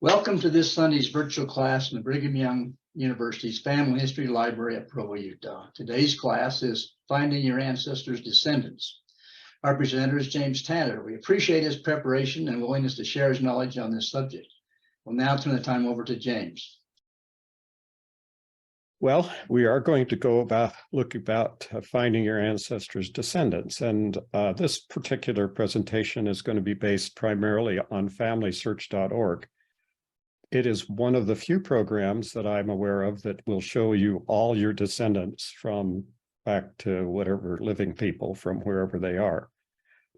Welcome to this Sunday's virtual class in the Brigham Young University's Family History Library at Provo, Utah. Today's class is Finding Your Ancestors' Descendants. Our presenter is James Tanner. We appreciate his preparation and willingness to share his knowledge on this subject. We'll now turn the time over to James. Well, we are going to look about finding your ancestors' descendants. And this particular presentation is going to be based primarily on FamilySearch.org. It is one of the few programs that I'm aware of that will show you all your descendants from back to whatever living people from wherever they are.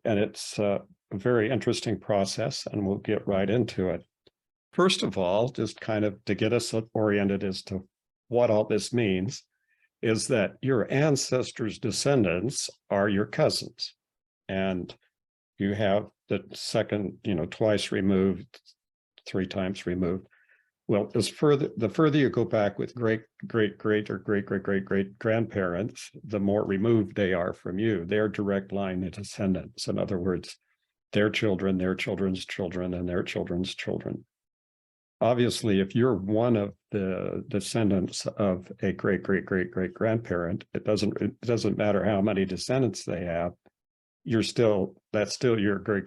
And it's a very interesting process, and we'll get right into it. First of all, just kind of to get us oriented as to what all this means, is that your ancestors' descendants are your cousins. And you have the second, twice removed, 3 times removed. Well, the further you go back with great grandparents, the more removed they are from you. They're direct line of descendants. In other words, their children, their children's children, and their children's children. Obviously, if you're one of the descendants of a great grandparent, it doesn't matter how many descendants they have. That's still your great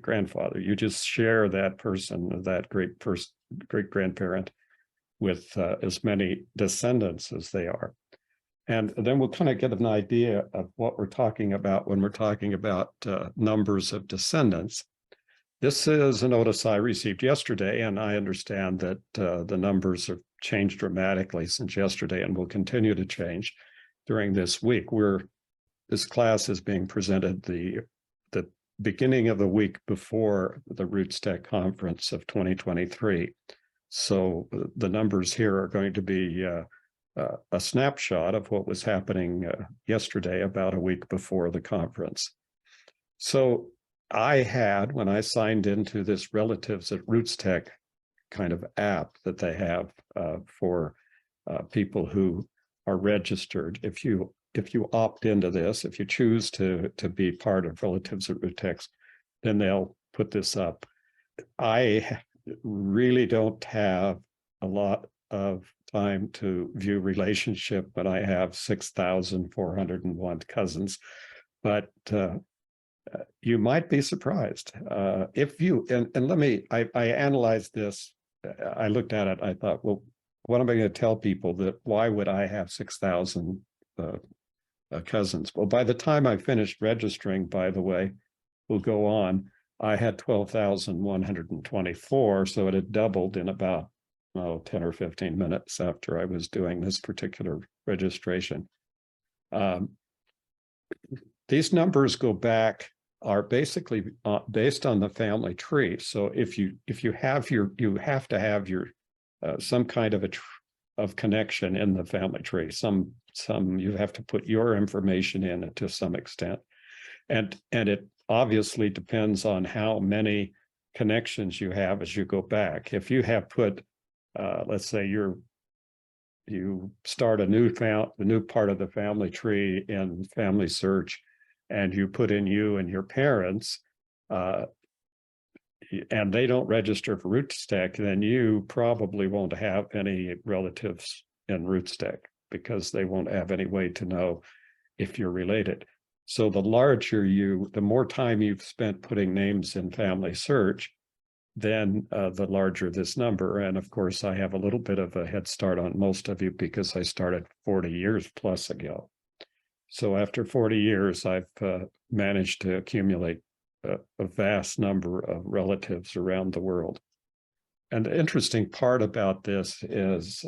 grandfather. You just share that person, that great grandparent, with as many descendants as they are. And then we'll kind of get an idea of what we're talking about when we're talking about numbers of descendants. This is a notice I received yesterday, and I understand that the numbers have changed dramatically since yesterday and will continue to change during this week. This class is being presented the beginning of the week before the Roots Tech Conference of 2023. So the numbers here are going to be a snapshot of what was happening yesterday, about a week before the conference. So I had, when I signed into this Relatives at Roots Tech kind of app that they have for people who are registered, if you opt into this, if you choose to be part of Relatives at Roots Tech, then they'll put this up. I really don't have a lot of time to view relationship, but I have 6,401 cousins. But you might be surprised if you, I analyzed this, I looked at it, I thought, well, what am I going to tell people that why would I have 6,000 cousins? Well, by the time I finished registering, by the way, we'll go on, I had 12,124, so it had doubled in about 10 or 15 minutes after I was doing this particular registration. These numbers are basically based on the family tree. So if you have you have to have your some kind of connection in the family tree. Some you have to put your information in to some extent, and it obviously depends on how many connections you have as you go back. If you have put, let's say you start a new part of the family tree in Family Search, and you put in you and your parents, and they don't register for Roots Tech, then you probably won't have any relatives in Roots Tech because they won't have any way to know if you're related. So the larger the more time you've spent putting names in Family Search, then the larger this number. And of course, I have a little bit of a head start on most of you because I started 40 years plus ago. So after 40 years, I've managed to accumulate a vast number of relatives around the world. And the interesting part about this is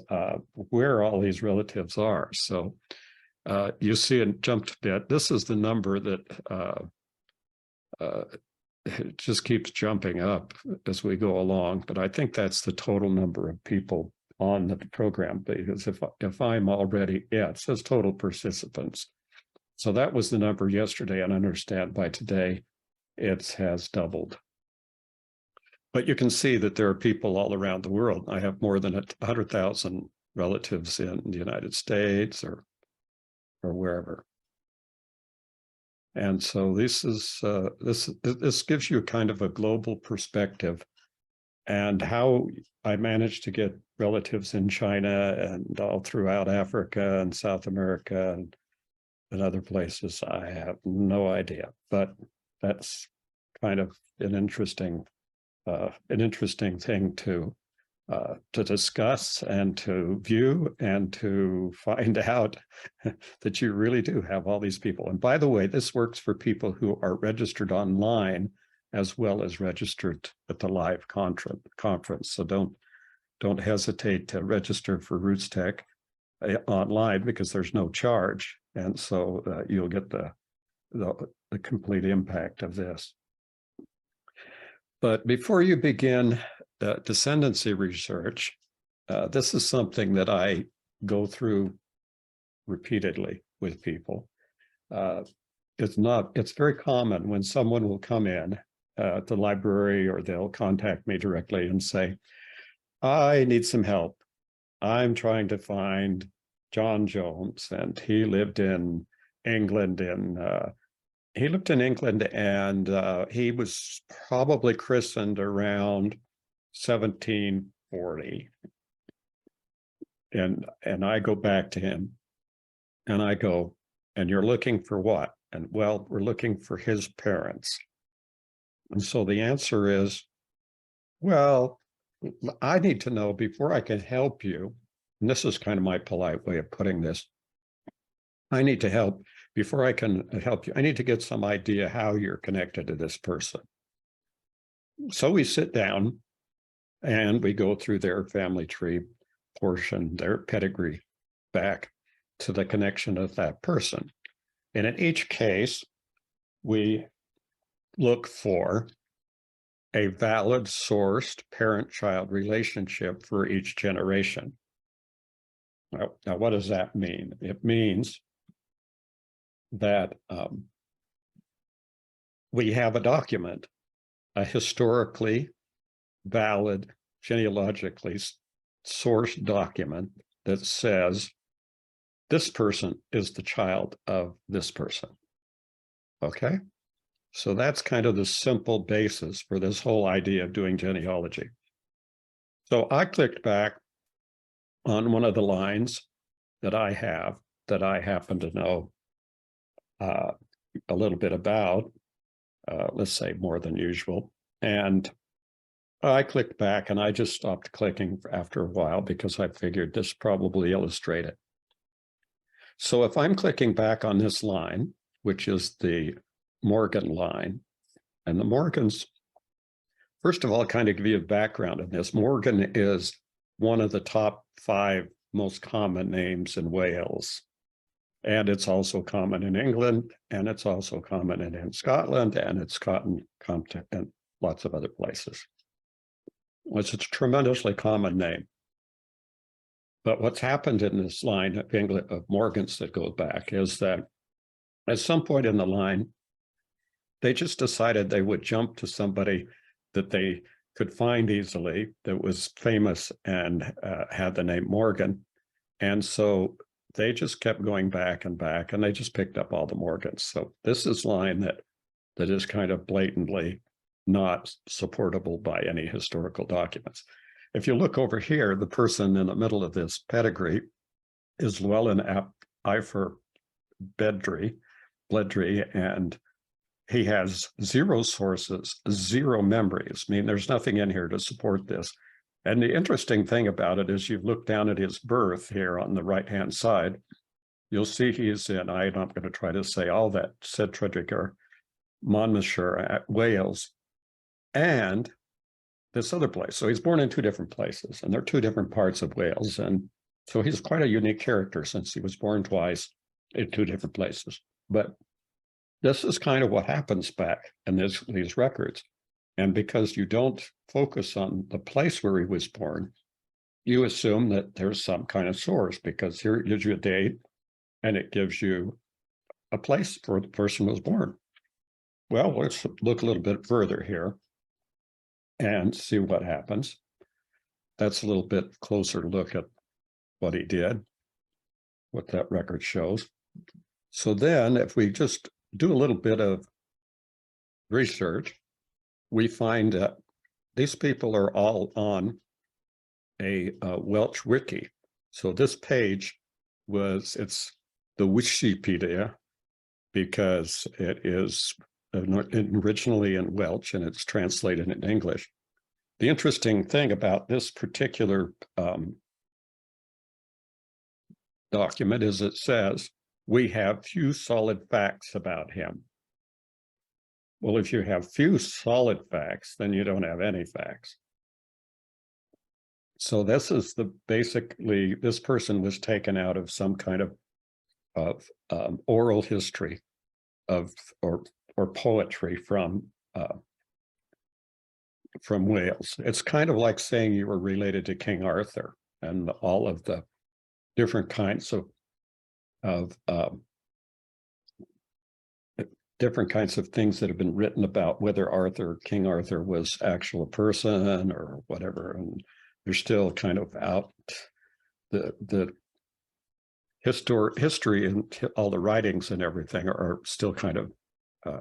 where all these relatives are. So you see it jumped a bit. This is the number that it just keeps jumping up as we go along. But I think that's the total number of people on the program, because if I'm already, it says total participants. So that was the number yesterday, and I understand by today it has doubled. But you can see that there are people all around the world. I have more than 100,000 relatives in the United States or wherever. And so this gives you kind of a global perspective and how I managed to get relatives in China and all throughout Africa and South America and other places, I have no idea. But that's kind of an interesting thing to discuss and to view and to find out that you really do have all these people. And by the way, this works for people who are registered online as well as registered at the live conference. So don't hesitate to register for Roots Tech online, because there's no charge. And so you'll get the complete impact of this. But before you begin descendancy research, this is something that I go through repeatedly with people. It's very common when someone will come in at the library, or they'll contact me directly and say, I need some help. I'm trying to find John Jones, and he lived in England and he was probably christened around 1740. And I go back to him and I go, and you're looking for what? And well, we're looking for his parents. And so the answer is, well, I need to know before I can help you. And this is kind of my polite way of putting this. I need to help before I can help you. I need to get some idea how you're connected to this person. So we sit down and we go through their family tree portion, their pedigree, back to the connection of that person. And in each case, we look for a valid sourced parent-child relationship for each generation. Now, what does that mean? It means that we have a document, a historically valid, genealogically sourced document that says this person is the child of this person. Okay? So that's kind of the simple basis for this whole idea of doing genealogy. So I clicked back on one of the lines that I have, that I happen to know a little bit about, let's say more than usual. And I clicked back and I just stopped clicking after a while because I figured this probably illustrated it. So if I'm clicking back on this line, which is the Morgan line, and the Morgans, first of all, kind of give you a background of this. Morgan is one of the top 5 most common names in Wales. And it's also common in England, and it's also common in Scotland, and it's common in lots of other places. It's a tremendously common name. But what's happened in this line of Morgans that goes back is that at some point in the line, they just decided they would jump to somebody that they could find easily, that was famous and had the name Morgan. And so they just kept going back and back, and they just picked up all the Morgans. So this is line that is kind of blatantly not supportable by any historical documents. If you look over here, the person in the middle of this pedigree is Llewellyn Ifor Bedry, and he has 0 sources, 0 memories. I mean, there's nothing in here to support this. And the interesting thing about it is you look down at his birth here on the right-hand side, you'll see he's in, I'm not going to try to say all that, Sedgwick or Monmouthshire at Wales, and this other place. So he's born in 2 different places, and they're 2 different parts of Wales. And so he's quite a unique character since he was born twice in 2 different places. But this is kind of what happens back in these records. And because you don't focus on the place where he was born, you assume that there's some kind of source, because here it gives you a date and it gives you a place where the person was born. Well, let's look a little bit further here and see what happens. That's a little bit closer look at what he did, what that record shows. So then if we just do a little bit of research, we find that these people are all on a Welsh wiki. So this page it's the Wikipedia, because it is originally in Welsh and it's translated in English. The interesting thing about this particular document is it says, we have few solid facts about him. Well, if you have few solid facts, then you don't have any facts. So this is basically, this person was taken out of some kind of oral history or poetry from Wales. It's kind of like saying you were related to King Arthur and all of the different kinds of different kinds of things that have been written about whether King Arthur was actual person or whatever, and they're still kind of out. The history and all the writings and everything are still kind of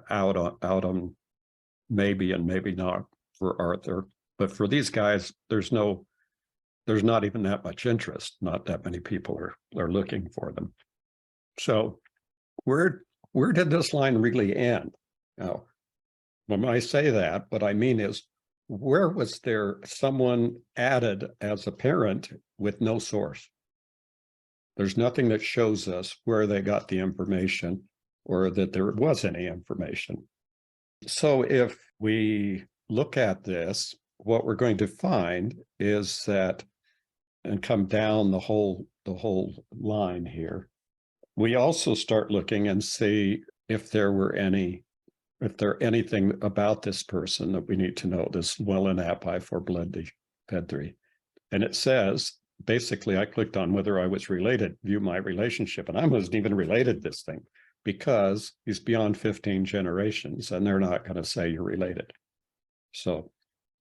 out on maybe and maybe not for Arthur, but for these guys, there's not even that much interest. Not that many people are looking for them. So where did this line really end? Now, when I say that, what I mean is, where was there someone added as a parent with no source? There's nothing that shows us where they got the information or that there was any information. So if we look at this, what we're going to find is that, and come down the whole line here, we also start looking and see if there anything about this person that we need to know, this Welyn Api for Bloody Pedri. And it says, basically, I clicked on whether I was related, view my relationship, and I wasn't even related to this thing because he's beyond 15 generations and they're not going to say you're related. So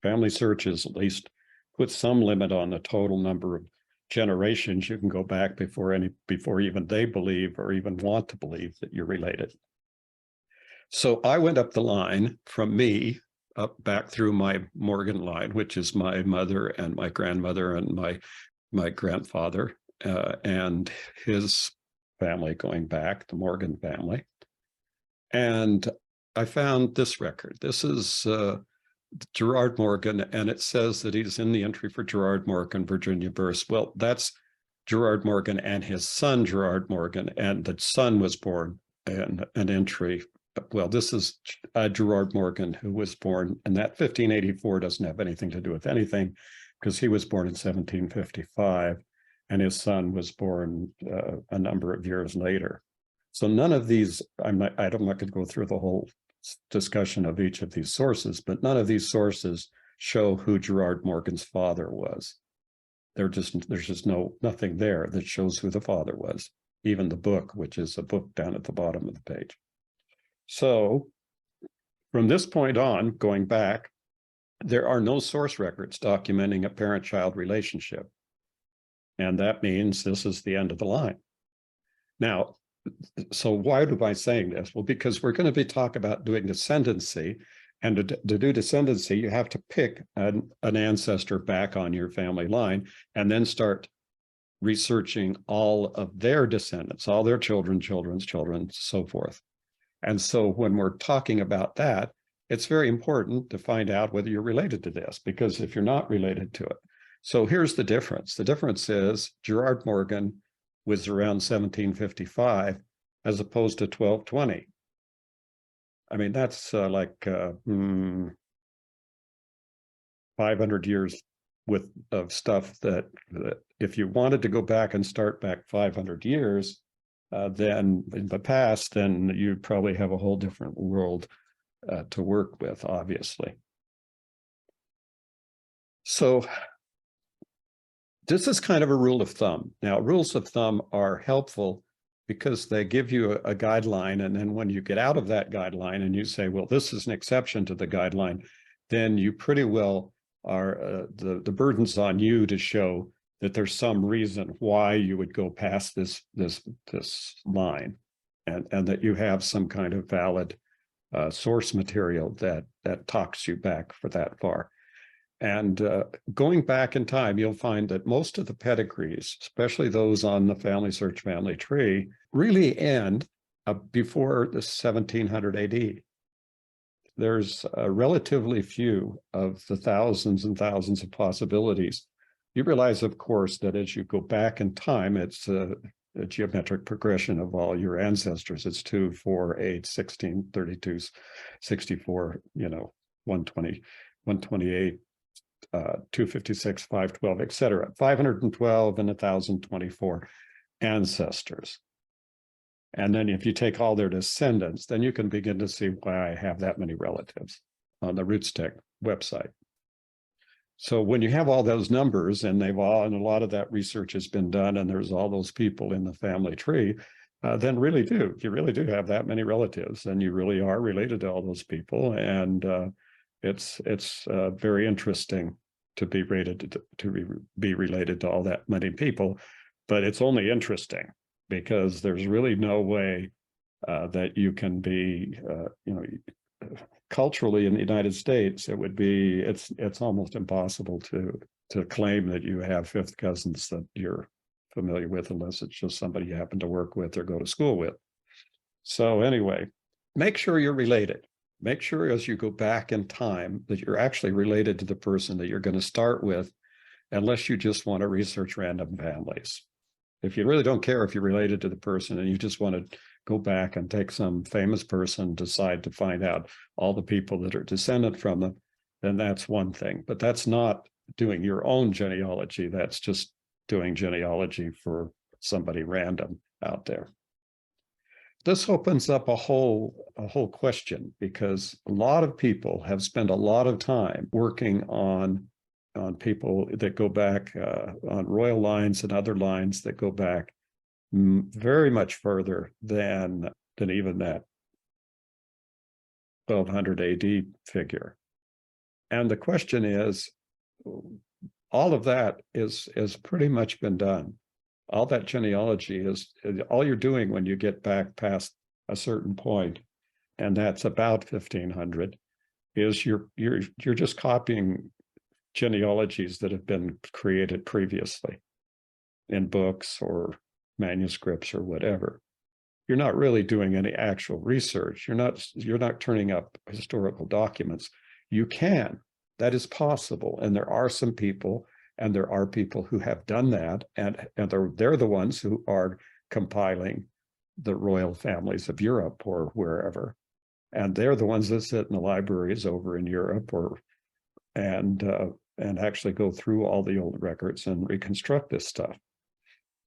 Family Searches at least puts some limit on the total number of generations you can go back before even they believe or even want to believe that you're related. So I went up the line from me up back through my Morgan line, which is my mother and my grandmother and my grandfather and his family going back, the Morgan family. And I found this record. This is Gerard Morgan, and it says that he's in the entry for Gerard Morgan, Virginia birth. Well, that's Gerard Morgan and his son, Gerard Morgan, and the son was born in an entry. Well, this is Gerard Morgan, who was born, and that 1584 doesn't have anything to do with anything because he was born in 1755 and his son was born a number of years later. So none of these, I'm not going to go through the whole discussion of each of these sources, but none of these sources show who Gerard Morgan's father was. There's just nothing there that shows who the father was, even the book, which is a book down at the bottom of the page. So from this point on, going back, there are no source records documenting a parent-child relationship. And that means this is the end of the line. Now, so why am I saying this? Well, because we're going to be talking about doing descendancy. And to do descendancy, you have to pick an ancestor back on your family line and then start researching all of their descendants, all their children's children, so forth. And so when we're talking about that, it's very important to find out whether you're related to this, because if you're not related to it. So here's the difference. The difference is Gerard Morgan was around 1755 as opposed to 1220. I mean, that's 500 years of stuff that if you wanted to go back and start back 500 years, then in the past, then you'd probably have a whole different world to work with, obviously. So this is kind of a rule of thumb. Now, rules of thumb are helpful because they give you a guideline. And then when you get out of that guideline and you say, well, this is an exception to the guideline, then you pretty well are, the burden's on you to show that there's some reason why you would go past this line and that you have some kind of valid source material that talks you back for that far. And going back in time, you'll find that most of the pedigrees, especially those on the Family Search family tree, really end before the 1700 AD. There's relatively few of the thousands and thousands of possibilities. You realize, of course, that as you go back in time, it's a geometric progression of all your ancestors. It's 2, 4, 8, 16, 32, 64, 120, 128, 256, 512, etc. 512 and 1024 ancestors. And then if you take all their descendants, then you can begin to see why I have that many relatives on the RootsTech website. So when you have all those numbers, and and a lot of that research has been done, and there's all those people in the family tree, then you really do have that many relatives, and you really are related to all those people. And it's very interesting to be be related to all that many people, but it's only interesting because there's really no way that you can be, culturally in the United States, it's almost impossible to claim that you have fifth cousins that you're familiar with, unless it's just somebody you happen to work with or go to school with. So anyway, make sure you're related. Make sure as you go back in time that you're actually related to the person that you're going to start with, unless you just want to research random families. If you really don't care if you're related to the person and you just want to go back and take some famous person, decide to find out all the people that are descendant from them, then that's one thing. But that's not doing your own genealogy. That's just doing genealogy for somebody random out there. This opens up a whole question, because a lot of people have spent a lot of time working on people that go back on royal lines and other lines that go back very much further than even that 1200 AD figure. And the question is, all of that is pretty much been done. All that genealogy is all you're doing when you get back past a certain point, and that's about 1500, is you're just copying genealogies that have been created previously in books or manuscripts or whatever. You're not really doing any actual research. You're not turning up historical documents. You can. That is possible. And there are some people, and there are people who have done that, and they're the ones who are compiling the royal families of Europe or wherever. And they're the ones that sit in the libraries over in Europe and actually go through all the old records and reconstruct this stuff.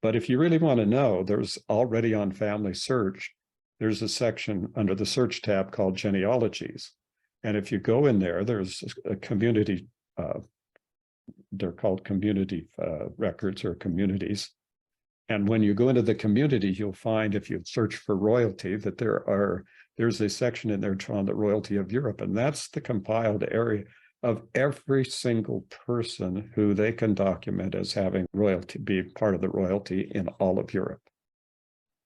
But if you really want to know, there's already on Family Search, there's a section under the search tab called genealogies. And if you go in there, there's a community, they're called community records or communities. And when you go into the community, you'll find, if you search for royalty, that there's a section in there on the royalty of Europe. And that's the compiled area of every single person who they can document as having royalty, be part of the royalty in all of Europe.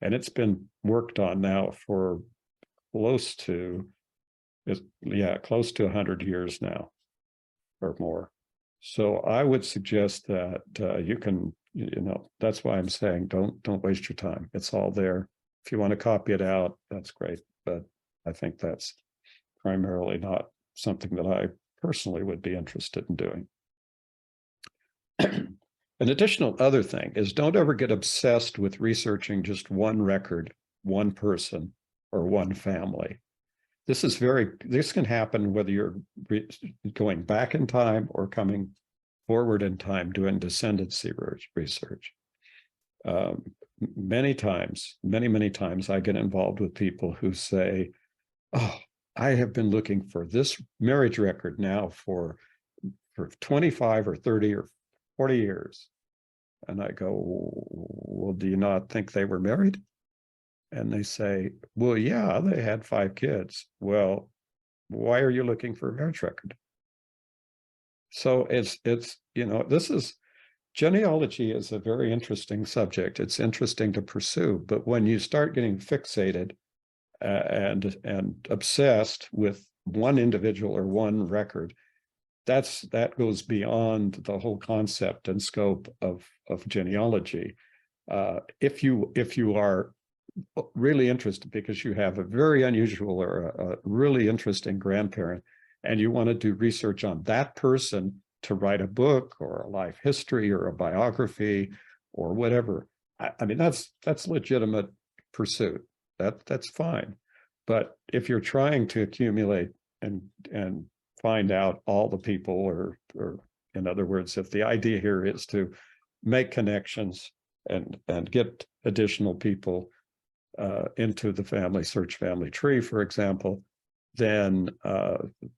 And it's been worked on now for close to 100 years now or more. So I would suggest that you can, that's why I'm saying don't waste your time. It's all there. If you want to copy it out, that's great. But I think that's primarily not something that I personally would be interested in doing. An additional other thing is, don't ever get obsessed with researching just one record, one person, or one family. This can happen whether you're going back in time or coming forward in time doing descendancy research. Many times, I get involved with people who say, oh, I have been looking for this marriage record now for 25 or 30 or 40 years. And I go, well, do you not think they were married? And they say, well, yeah, they had 5 kids. Well, why are you looking for a marriage record? So genealogy is a very interesting subject. It's interesting to pursue, but when you start getting fixated and obsessed with one individual or one record, that goes beyond the whole concept and scope of genealogy. If you are really interested because you have a very unusual or a really interesting grandparent, and you want to do research on that person to write a book or a life history or a biography or whatever, I mean, that's legitimate pursuit. That's fine. But if you're trying to accumulate and find out all the people, or in other words, if the idea here is to make connections and get additional people into the family search family tree, for example, then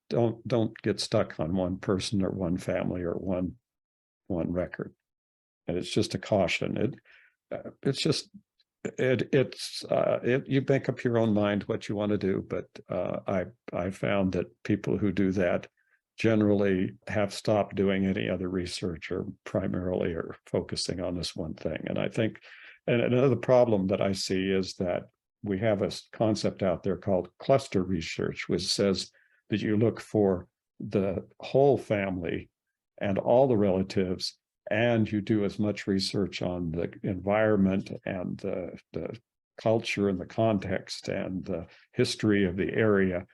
don't get stuck on one person or one family or one record. And it's just a caution. It's just you make up your own mind what you want to do, but I found that people who do that generally have stopped doing any other research, or primarily are focusing on this one thing. And I think, and another problem that I see is that we have a concept out there called cluster research, which says that you look for the whole family and all the relatives, and you do as much research on the environment and the culture and the context and the history of the area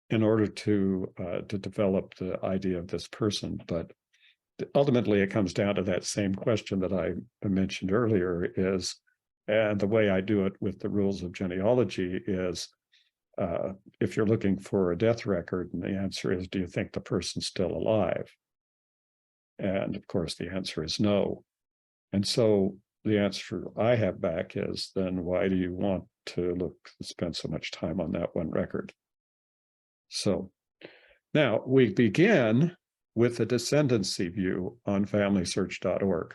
in order to develop the idea of this person. But ultimately, it comes down to that same question that I mentioned earlier is, and the way I do it with the rules of genealogy is, if you're looking for a death record, and the answer is, do you think the person's still alive? And of course, the answer is no. And so the answer I have back is, then why do you want to spend so much time on that one record? So now we begin with the descendancy view on FamilySearch.org.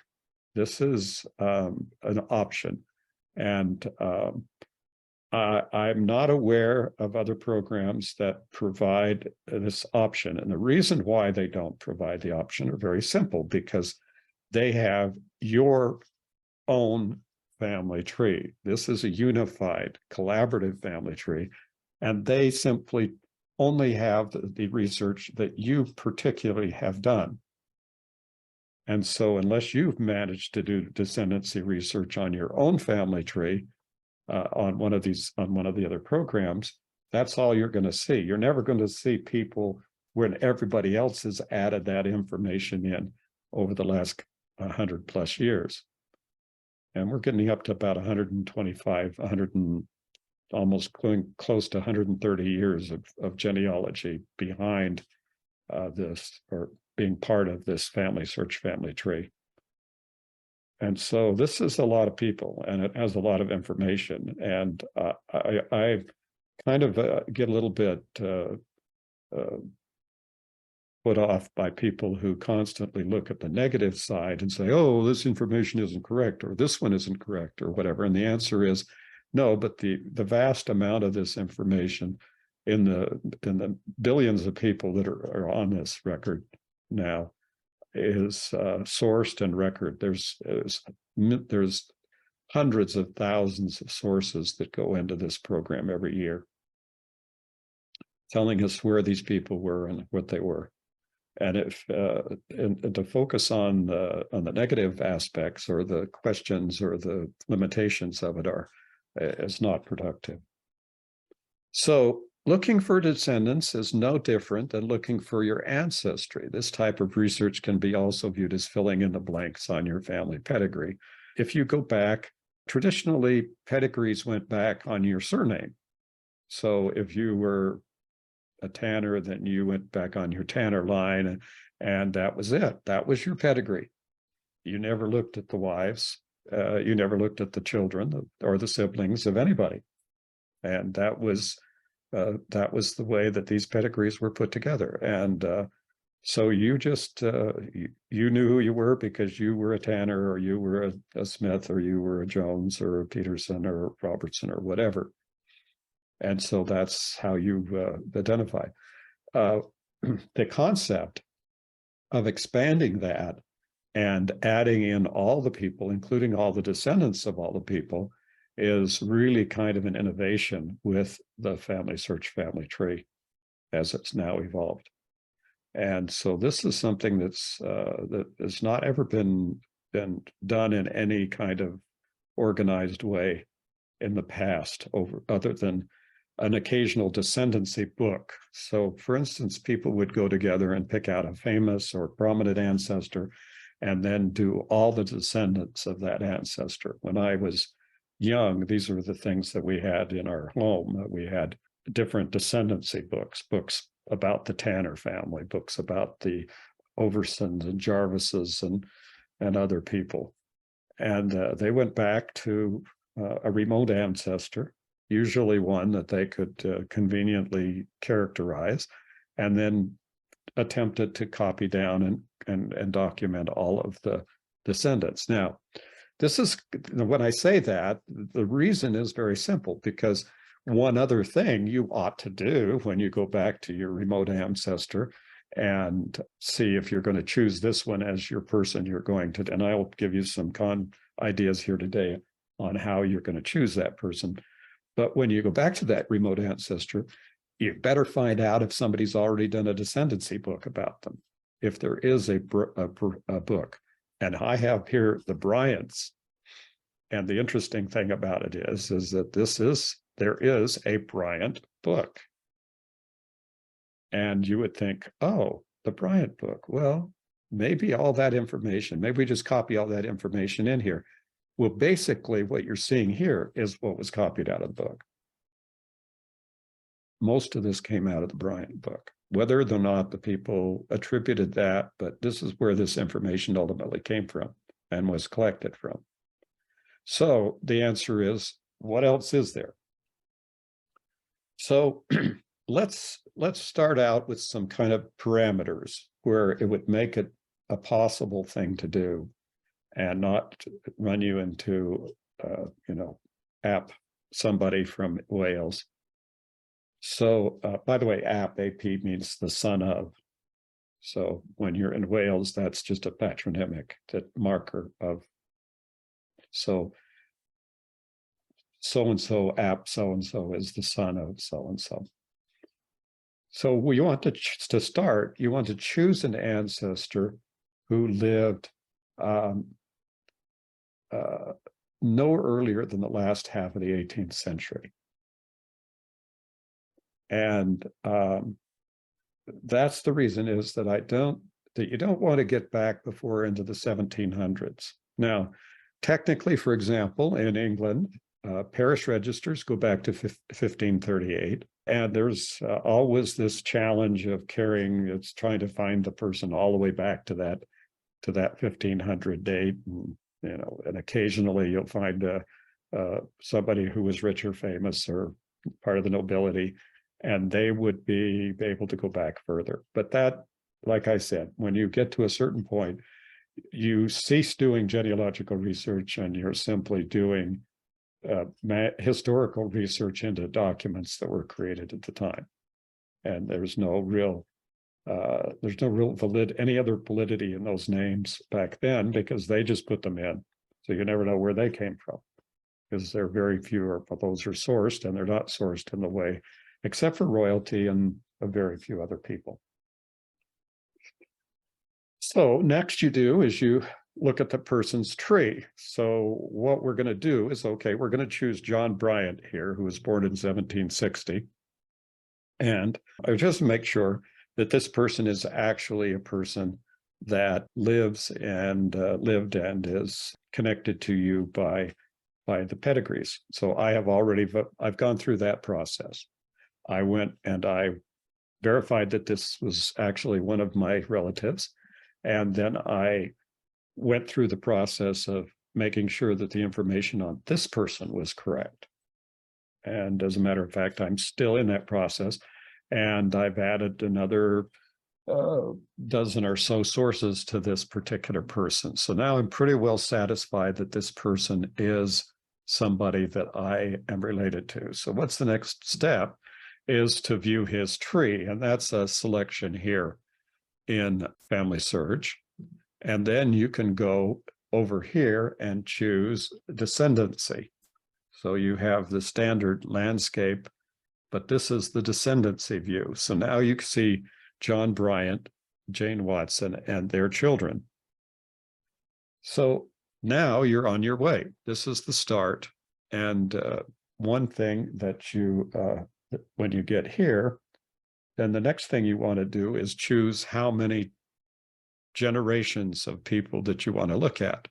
This is an option. And I'm not aware of other programs that provide this option. And the reason why they don't provide the option are very simple, because they have your own family tree. This is a unified, collaborative family tree, and they simply only have the research that you particularly have done. And so unless you've managed to do descendancy research on your own family tree, on one of the other programs, that's all you're going to see. You're never going to see people when everybody else has added that information in over the last 100 plus years. And we're getting up to about 125, almost close to 130 years of genealogy behind this, or being part of this family search family tree. And so this is a lot of people, and it has a lot of information. And I kind of get a little bit put off by people who constantly look at the negative side and say, oh, this information isn't correct, or this one isn't correct, or whatever. And the answer is no, but the vast amount of this information in the billions of people that are on this record now is sourced and record. There's hundreds of thousands of sources that go into this program every year, telling us where these people were and what they were. And if and to focus on the negative aspects or the questions or the limitations of it is not productive. So looking for descendants is no different than looking for your ancestry. This type of research can be also viewed as filling in the blanks on your family pedigree. If you go back, traditionally, pedigrees went back on your surname. So if you were a Tanner, then you went back on your Tanner line, and that was it. That was your pedigree. You never looked at the wives. You never looked at the children or the siblings of anybody. And that was the way that these pedigrees were put together. And so you just, you knew who you were because you were a Tanner, or you were a Smith, or you were a Jones, or a Peterson, or a Robertson, or whatever. And so that's how you identify. The concept of expanding that and adding in all the people, including all the descendants of all the people, is really kind of an innovation with the family search family tree as it's now evolved. And so this is something that has not ever been done in any kind of organized way in the past, other than an occasional descendancy book. So, for instance, people would go together and pick out a famous or prominent ancestor and then do all the descendants of that ancestor. When I was young, these are the things that we had in our home. We had different descendancy books about the Tanner family, books about the Oversons and Jarvises and other people. And they went back to a remote ancestor, usually one that they could conveniently characterize, and then attempted to copy down and document all of the descendants. Now, this is, when I say that, the reason is very simple, because one other thing you ought to do when you go back to your remote ancestor and see if you're going to choose this one as your person you're going to, and I'll give you some ideas here today on how you're going to choose that person. But when you go back to that remote ancestor, you better find out if somebody's already done a descendancy book about them, if there is a book. And I have here the Bryants. And the interesting thing about it is that there is a Bryant book. And you would think, oh, the Bryant book. Well, maybe all that information, maybe we just copy all that information in here. Well, basically what you're seeing here is what was copied out of the book. Most of this came out of the Bryant book, whether or not the people attributed that, but this is where this information ultimately came from and was collected from. So the answer is, what else is there? So let's start out with some kind of parameters where it would make it a possible thing to do and not run you into, somebody from Wales. So, by the way, AP means the son of. So when you're in Wales, that's just a patronymic, marker of. So so-and-so app so-and-so is the son of so-and-so. So we want to start, you want to choose an ancestor who lived no earlier than the last half of the 18th century. And that's the reason is that you don't want to get back before into the 1700s. Now, technically, for example, in England, parish registers go back to 1538, and there's always this challenge of it's trying to find the person all the way back to that 1500 date, and occasionally you'll find somebody who was rich or famous or part of the nobility, and they would be able to go back further. But that, like I said, when you get to a certain point, you cease doing genealogical research and you're simply doing historical research into documents that were created at the time. And there's no real any other validity in those names back then, because they just put them in. So you never know where they came from, because there are very few of those are sourced, and they're not sourced in the way, except for royalty and a very few other people. So next you do is you look at the person's tree. So what we're going to do is, okay, we're going to choose John Bryant here, who was born in 1760. And I just make sure that this person is actually a person that lives and lived and is connected to you by the pedigrees. So I've gone through that process. I went and I verified that this was actually one of my relatives. And then I went through the process of making sure that the information on this person was correct. And as a matter of fact, I'm still in that process. And I've added another dozen or so sources to this particular person. So now I'm pretty well satisfied that this person is somebody that I am related to. So what's the next step is to view his tree. And that's a selection here in Family Search. And then you can go over here and choose Descendancy. So you have the standard landscape, but this is the Descendancy view. So now you can see John Bryant, Jane Watson, and their children. So now you're on your way. This is the start. And one thing that you, when you get here, then the next thing you want to do is choose how many generations of people that you want to look at.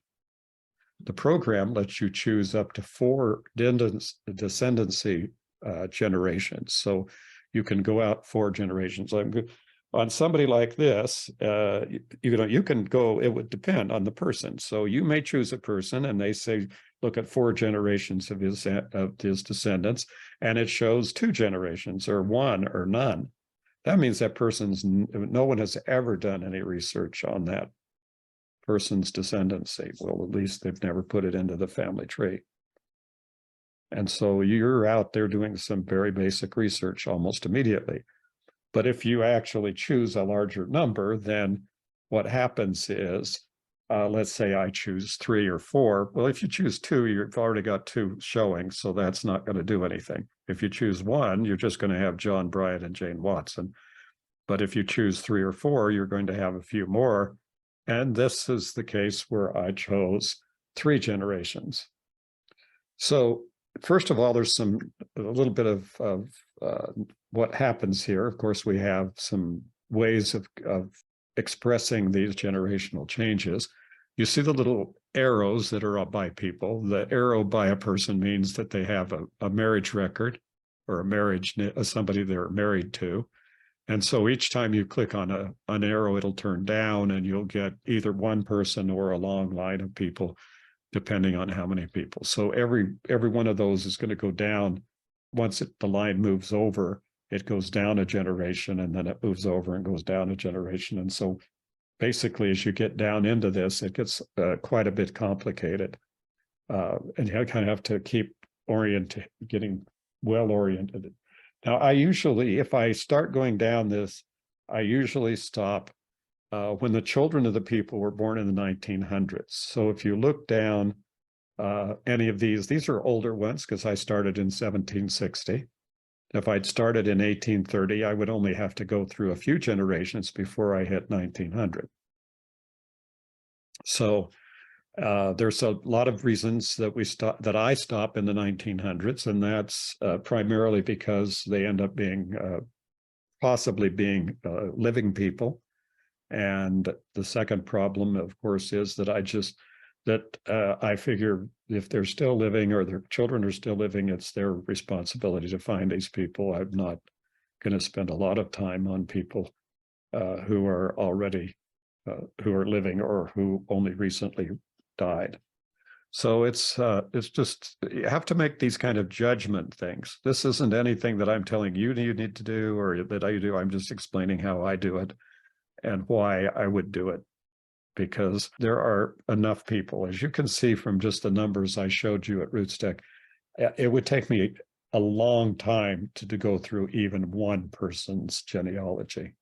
The program lets you choose up to 4 descendancy generations. So you can go out 4 generations. On somebody like this, you can go, it would depend on the person. So you may choose a person and they say, look at 4 generations of his descendants, and it shows 2 generations or 1 or none. That means that no one has ever done any research on that person's descendancy. Well, at least they've never put it into the family tree. And so you're out there doing some very basic research almost immediately. But if you actually choose a larger number, then what happens is, let's say I choose 3 or 4. Well, if you choose 2, you've already got 2 showing, so that's not going to do anything. If you choose 1, you're just going to have John Bryant and Jane Watson. But if you choose 3 or 4, you're going to have a few more. And this is the case where I chose 3 generations. So first of all, there's a little bit of what happens here. Of course, we have some ways of expressing these generational changes. You see the little arrows that are up by people. The arrow by a person means that they have a marriage record or somebody they're married to. And so each time you click on an arrow, it'll turn down and you'll get either one person or a long line of people, depending on how many people. So every one of those is going to go down. Once the line moves over, it goes down a generation, and then it moves over and goes down a generation. And so basically, as you get down into this, it gets quite a bit complicated. And you kind of have to keep getting well oriented. Now, if I start going down this, I usually stop when the children of the people were born in the 1900s. So if you look down any of these are older ones because I started in 1760. If I'd started in 1830, I would only have to go through a few generations before I hit 1900. So there's a lot of reasons that I stop in the 1900s, and that's primarily because they end up being possibly being living people. And the second problem, of course, is that I figure if they're still living or their children are still living, it's their responsibility to find these people. I'm not going to spend a lot of time on people who are already who are living or who only recently died. So it's just, you have to make these kind of judgment things. This isn't anything that I'm telling you need to do or that I do. I'm just explaining how I do it and why I would do it, because there are enough people. As you can see from just the numbers I showed you at Rootstock, it would take me a long time to go through even one person's genealogy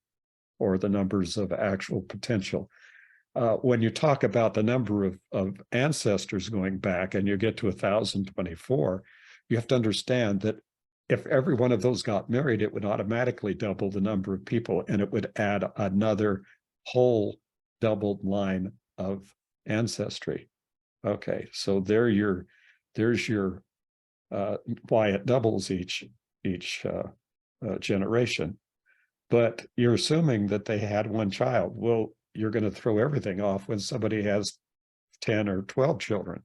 or the numbers of actual potential. When you talk about the number of ancestors going back and you get to 1,024, you have to understand that if every one of those got married, it would automatically double the number of people, and it would add another whole doubled line of ancestry. Okay, so there's your why it doubles each generation. But you're assuming that they had one child. Well, you're going to throw everything off when somebody has 10 or 12 children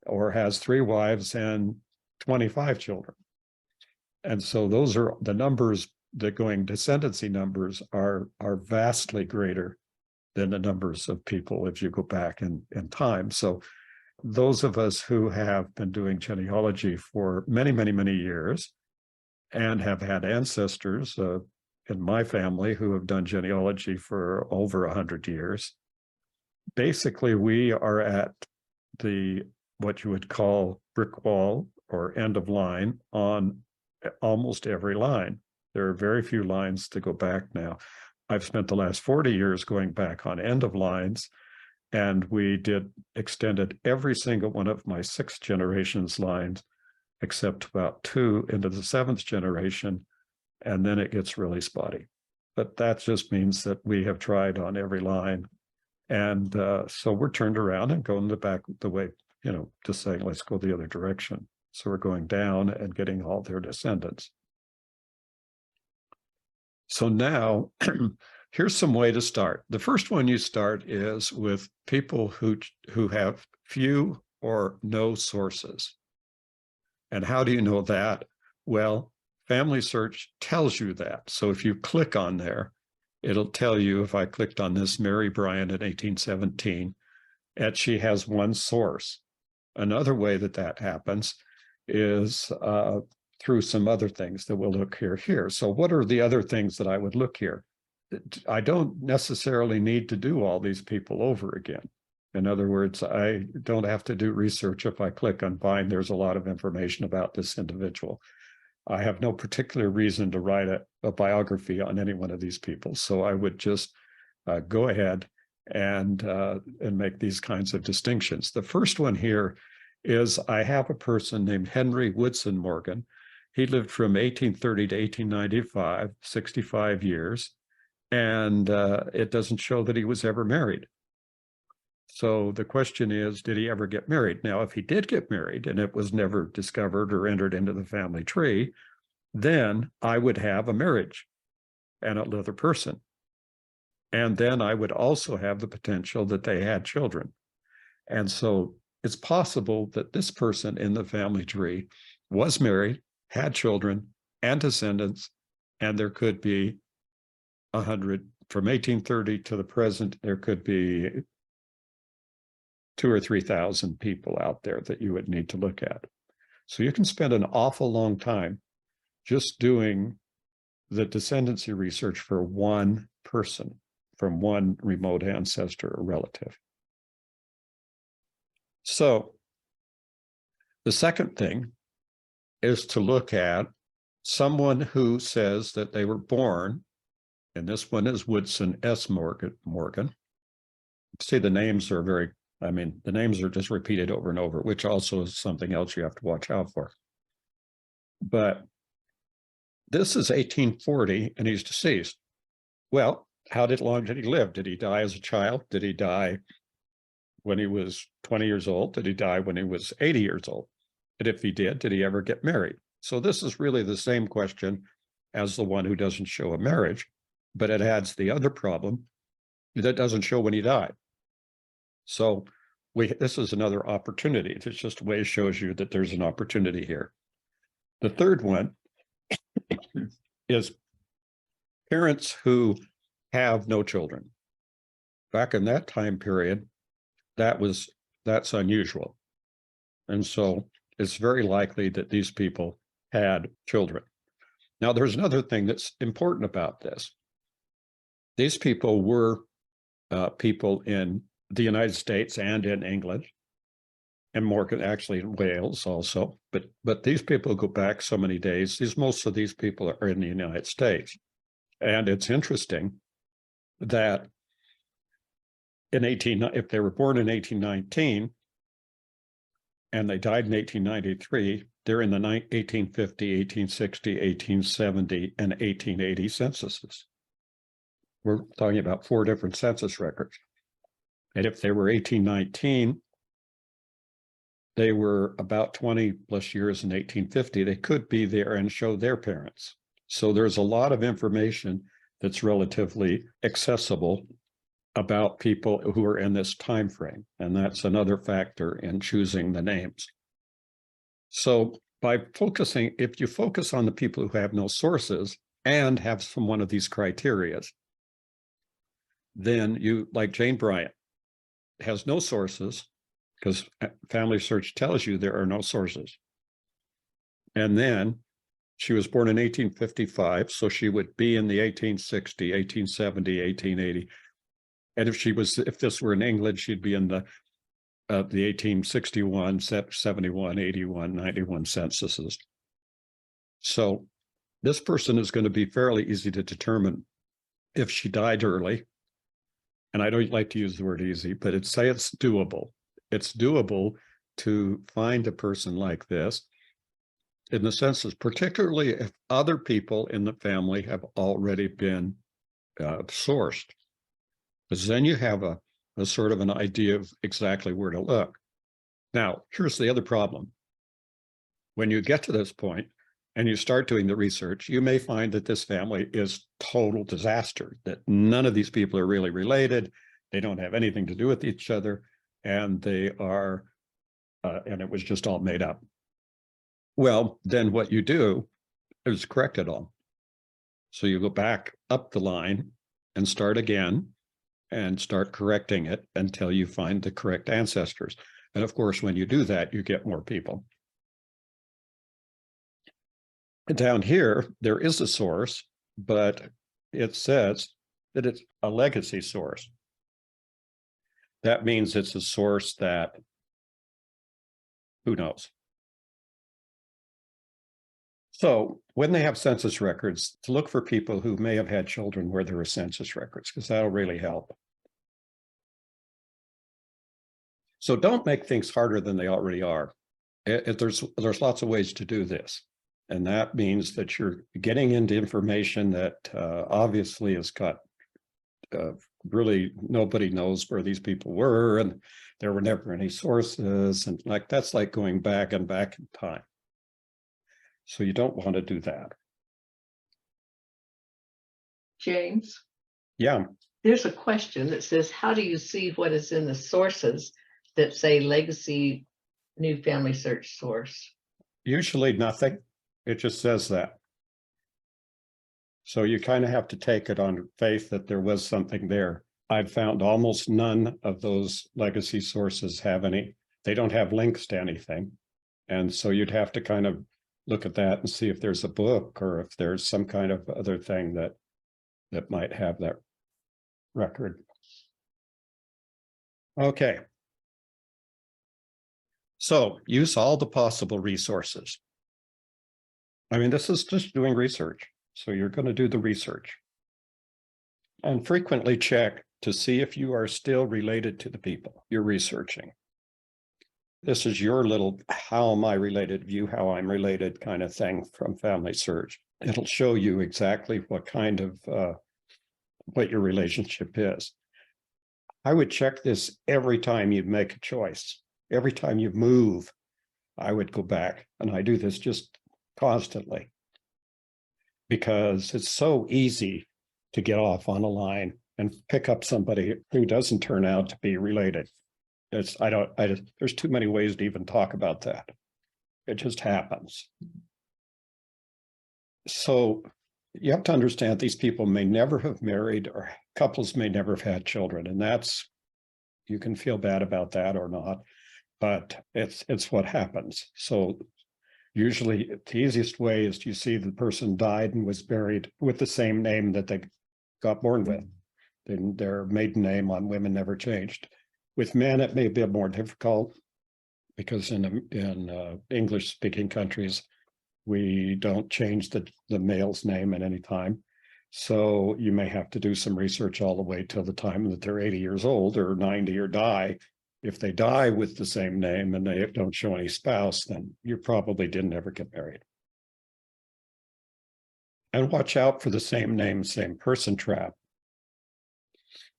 or has 3 wives and 25 children. And so those are the numbers that going descendancy numbers are vastly greater than the numbers of people if you go back in time. So those of us who have been doing genealogy for many, many, many years and have had ancestors in my family who have done genealogy for over 100 years, basically we are at what you would call brick wall or end of line on almost every line. There are very few lines to go back now. I've spent the last 40 years going back on end of lines, and we extended every single one of my 6 generations lines, except about 2 into the 7th generation, and then it gets really spotty. but that just means that we have tried on every line. And so we're turned around and going back the way, just saying, let's go the other direction. So we're going down and getting all their descendants. So now here's some way to start. The first one you start is with people who have few or no sources. And how do you know that? Well, Family Search tells you that. So if you click on there, it'll tell you, if I clicked on this, Mary Bryan in 1817, and she has one source. Another way that happens is through some other things that we'll look here. So what are the other things that I would look here? I don't necessarily need to do all these people over again. In other words, I don't have to do research. If I click on find, there's a lot of information about this individual. I have no particular reason to write a biography on any one of these people. So I would just go ahead and make these kinds of distinctions. The first one here is I have a person named Henry Woodson Morgan. He lived from 1830 to 1895, 65 years, and it doesn't show that he was ever married. So the question is, did he ever get married? Now, if he did get married and it was never discovered or entered into the family tree, then I would have a marriage and another person. And then I would also have the potential that they had children. And so it's possible that this person in the family tree was married, had children and descendants, and there could be 100 from 1830 to the present. There could be 2,000 or 3,000 people out there that you would need to look at. So you can spend an awful long time just doing the descendancy research for one person from one remote ancestor or relative. So the second thing is to look at someone who says that they were born, and this one is Woodson S. Morgan. See, the names are the names are just repeated over and over, which also is something else you have to watch out for. But this is 1840 and he's deceased. Well, how long did he live? Did he die as a child? Did he die when he was 20 years old? Did he die when he was 80 years old? And if he did he ever get married? So this is really the same question as the one who doesn't show a marriage, but it adds the other problem that doesn't show when he died. So this is another opportunity. It's just a way it shows you that there's an opportunity here. The third one is parents who have no children. Back in that time period, that's unusual. And so it's very likely that these people had children. Now, there's another thing that's important about this. These people were people in the United States and in England, and more actually in Wales also. But these people go back so many days. Most of these people are in the United States. And it's interesting that if they were born in 1819 and they died in 1893, they're in the 1850, 1860, 1870, and 1880 censuses. We're talking about 4 different census records. And if they were 1819, they were about 20 plus years in 1850. They could be there and show their parents. So there's a lot of information that's relatively accessible about people who are in this time frame. And that's another factor in choosing the names. So if you focus on the people who have no sources and have one of these criteria, then you, like Jane Bryant, has no sources because Family Search tells you there are no sources. And then she was born in 1855, so she would be in the 1860, 1870, 1880. And if this were in England, she'd be in the 1861, 71, 81, 91 censuses. So this person is going to be fairly easy to determine if she died early. And I don't like to use the word easy, but it's doable. It's doable to find a person like this in the census, particularly if other people in the family have already been sourced, because then you have a sort of an idea of exactly where to look. Now, here's the other problem. When you get to this point and you start doing the research, you may find that this family is total disaster, that none of these people are really related. They don't have anything to do with each other, and they are, and it was just all made up. Well, then what you do is correct it all. So you go back up the line and start again and start correcting it until you find the correct ancestors. And of course, when you do that, you get more people. Down here, there is a source, but it says that it's a legacy source. That means it's a source that, who knows? So when they have census records, to look for people who may have had children where there are census records, because that'll really help. So don't make things harder than they already are. There's lots of ways to do this. And that means that you're getting into information that obviously has got really nobody knows where these people were, and there were never any sources, and like that's like going back and back in time. So you don't want to do that. James? Yeah. There's a question that says, how do you see what is in the sources that say legacy new family search source? Usually nothing. It just says that. So you kind of have to take it on faith that there was something there. I've found almost none of those legacy sources have any. They don't have links to anything. And so you'd have to kind of look at that and see if there's a book or if there's some kind of other thing that might have that record. Okay. So use all the possible resources. I mean, this is just doing research. So you're going to do the research. And frequently check to see if you are still related to the people you're researching. This is your little how am I related, view how I'm related kind of thing from Family Search. It'll show you exactly what kind of, what your relationship is. I would check this every time you make a choice. Every time you move, I would go back, and I do this just constantly because it's so easy to get off on a line and pick up somebody who doesn't turn out to be related. There's too many ways to even talk about that. It just happens. So you have to understand these people may never have married, or couples may never have had children. And that's, you can feel bad about that or not, but it's what happens. So usually the easiest way is you see the person died and was buried with the same name that they got born with. Then their maiden name on women never changed. With men, it may be more difficult because in English-speaking countries, we don't change the male's name at any time. So you may have to do some research all the way till the time that they're 80 years old or 90 or die. If they die with the same name and they don't show any spouse, then you probably didn't ever get married. And watch out for the same name, same person trap.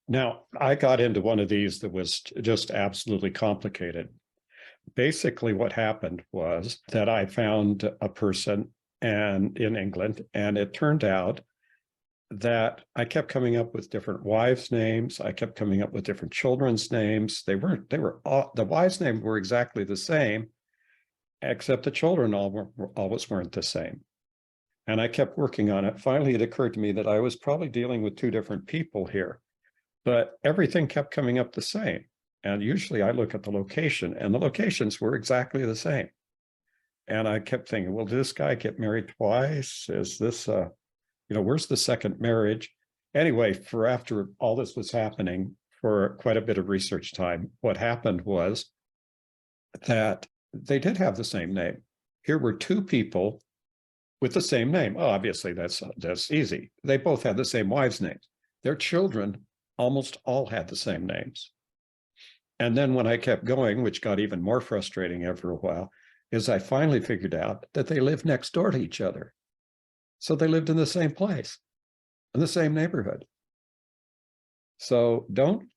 Now, I got into one of these that was just absolutely complicated. Basically, what happened was that I found a person in England, and it turned out that I kept coming up with different wives' names. I kept coming up with different children's names. The wives' names were exactly the same, except the children always weren't the same. And I kept working on it. Finally, it occurred to me that I was probably dealing with two different people here, but everything kept coming up the same. And usually I look at the location, and the locations were exactly the same. And I kept thinking, well, did this guy get married twice? Is this, where's the second marriage? Anyway, for after all this was happening for quite a bit of research time, what happened was that they did have the same name. Here were two people with the same name. Oh, obviously, that's easy. They both had the same wives' names. Their children almost all had the same names. And then when I kept going, which got even more frustrating after a while, is I finally figured out that they lived next door to each other. So they lived in the same place, in the same neighborhood. So don't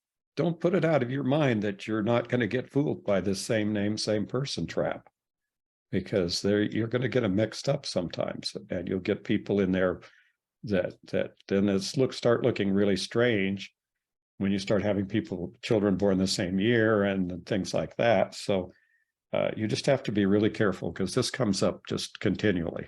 put it out of your mind that you're not going to get fooled by this same name, same person trap, because you're going to get them mixed up sometimes, and you'll get people in there that then start looking really strange when you start having children born the same year and things like that. So you just have to be really careful, because this comes up just continually.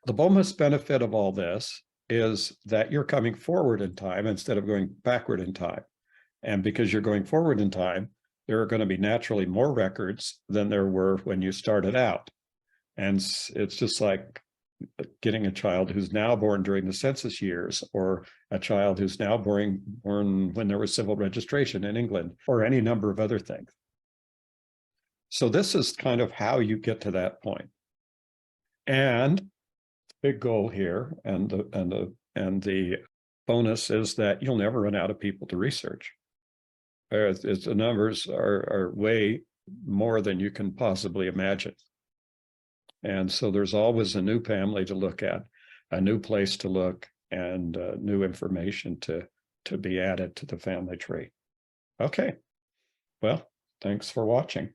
The bonus benefit of all this is that you're coming forward in time instead of going backward in time. And because you're going forward in time, there are going to be naturally more records than there were when you started out. And it's just like getting a child who's now born during the census years, or a child who's now born when there was civil registration in England, or any number of other things. So this is kind of how you get to that point. And the big goal here, and the bonus, is that you'll never run out of people to research. The numbers are way more than you can possibly imagine. And so there's always a new family to look at, a new place to look, and new information to be added to the family tree. Okay, well, thanks for watching.